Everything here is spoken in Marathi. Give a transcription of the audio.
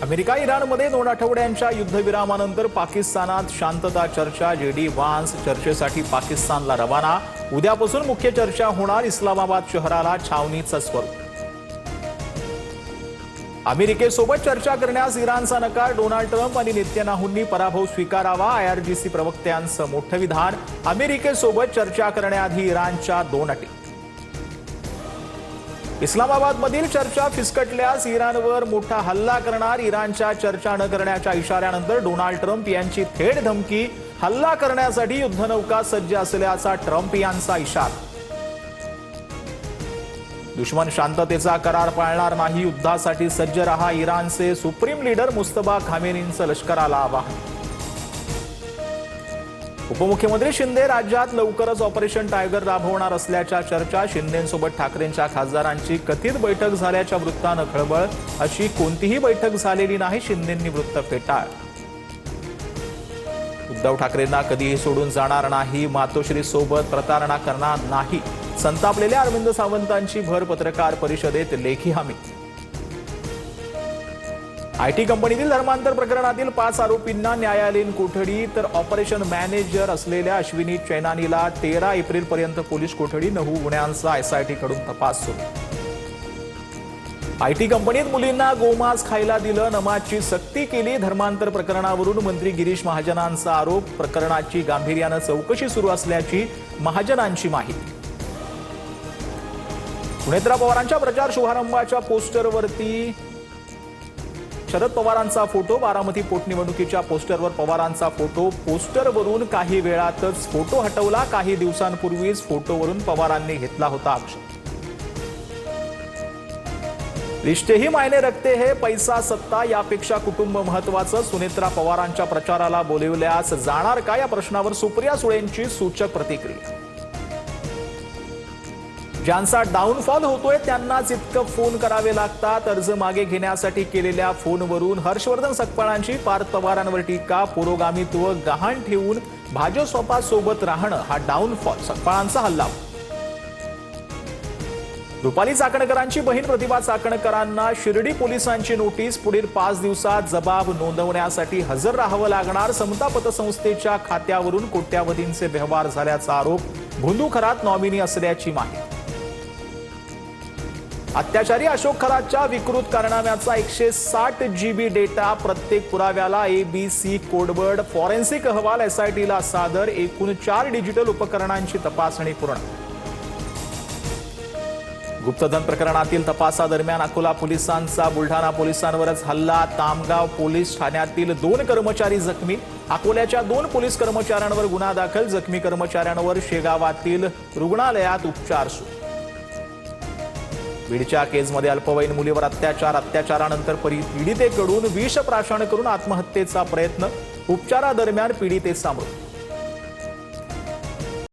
अमेरिका इराणमध्ये 2 आठवड्यांच्या युद्धविरामानंतर पाकिस्तानात शांतता चर्चा। जेडी व्हान्स चर्चेसाठी पाकिस्तानला रवाना। उद्यापासून मुख्य चर्चा होणार। इस्लामाबाद शहराला छावणीचं स्वरूप। अमेरिकेसोबत चर्चा करण्यास इराणचा नकार। डोनाल्ड ट्रम्प आणि नेतन्याहूंनी पराभव स्वीकारावा। आयआरजीसी प्रवक्त्यांचं मोठं विधान। अमेरिकेसोबत चर्चा करण्याआधी इराणच्या 2 अटी। इस्लामाबादमधील चर्चा फिसकटल्यास इराणवर मोठा हल्ला करणार। इराणच्या चर्चा न करण्याच्या इशाऱ्यानंतर डोनाल्ड ट्रम्प यांची थेट धमकी। हल्ला करण्यासाठी युद्धनौका सज्ज असल्याचा ट्रम्प यांचा इशारा। दुश्मन शांततेचा करार पाळणार नाही। युद्धासाठी सज्ज रहा। इराणचे सुप्रीम लीडर मुस्तफा खामेनींचं लष्कराला आवाहन। उपमुख्यमंत्री शिंदे राज्यात लवकरच ऑपरेशन टायगर राबवणार असल्याच्या चर्चा। शिंदेंसोबत ठाकरेंच्या खासदारांची कथित बैठक झाल्याच्या वृत्तानं खळबळ। अशी कोणतीही बैठक झालेली नाही। शिंदेंनी वृत्त फेटाळलं। उद्धव ठाकरेंना कधीही सोडून जाणार नाही। मातोश्री सोबत प्रतारणा करणार नाही। संतापलेल्या अरविंद सावंतांची भर पत्रकार परिषदेत लेखी हमी। आयटी कंपनीतील धर्मांतर प्रकरणातील 5 आरोपींना न्यायालयीन कोठडी, तर ऑपरेशन मॅनेजर असलेल्या अश्विनी चैनानीला 13 एप्रिलपर्यंत पोलीस कोठडी। 9 गुन्ह्यांचा एसआयटी कडून तपास सुरू। आयटी कंपनीत मुलींना गोमांस खायला दिलं, नमाजची सक्ती केली। धर्मांतर प्रकरणावरून मंत्री गिरीश महाजनांचा आरोप। प्रकरणाची गांभीर्यानं चौकशी सुरू असल्याची महाजनांची माहिती। सुनेत्रा पवारांच्या प्रचार शुभारंभाच्या पोस्टरवरती शरद पवारांचा फोटो। बारामती पोटनिवडणुकीच्या पोस्टरवर पवारांचा फोटो। पोस्टरवरून काही वेळातच फोटो हटवला। काही दिवसांपूर्वीच फोटोवरून पवारांनी घेतला होता आक्षेप। रिश्ते ही मायने रखते है, पैसा सत्ता यापेक्षा कुटुंब महत्वाचं। सुनेत्रा पवारांच्या प्रचाराला बोलवल्यास जाणार का, या प्रश्नावर सुप्रिया सुळेंची सूचक प्रतिक्रिया। ज्यांचा डाऊनफॉल होतोय त्यांनाच इतकं फोन करावे लागतात। अर्ज मागे घेण्यासाठी केलेल्या फोनवरून हर्षवर्धन सकपाळांची पार्थ पवारांवर टीका। पुरोगामित्व गहाण ठेवून भाजपसोबत राहणं हा डाऊनफॉल, सकपाळांचा हल्ला। रुपाली चाकणकरांची बहीण प्रतिभा चाकणकरांना शिर्डी पोलिसांची नोटीस। पुढील 5 दिवसात जबाब नोंदवण्यासाठी हजर राहावं लागणार। समता पतसंस्थेच्या खात्यावरून कोट्यावधींचे व्यवहार झाल्याचा आरोप। भोंदू खरात नॉमिनी असल्याची माहिती। अत्याचारी अशोक खरातच्या विकृत कारनाम्याचा 160 GB डेटा। प्रत्येक पुराव्याला ABC कोडवर्ड। फॉरेन्सिक अहवाल एसआयटीला सादर। एकूण 4 डिजिटल उपकरणांची तपासणी पूर्ण। गुप्तधन प्रकरणातील तपासादरम्यान अकोला पोलिसांचा बुलढाणा पोलिसांवरच हल्ला। तामगाव पोलीस ठाण्यातील 2 कर्मचारी जखमी। अकोल्याच्या 2 पोलीस कर्मचाऱ्यांवर गुन्हा दाखल। जखमी कर्मचाऱ्यांवर शेगावातील रुग्णालयात उपचार सुरू। बीडच्या केसमध्ये अल्पवयीन मुलीवर अत्याचार। अत्याचारानंतर पीडितेकडून विष प्राशन करून आत्महत्येचा प्रयत्न। उपचारादरम्यान पीडितेचा मृत्यू।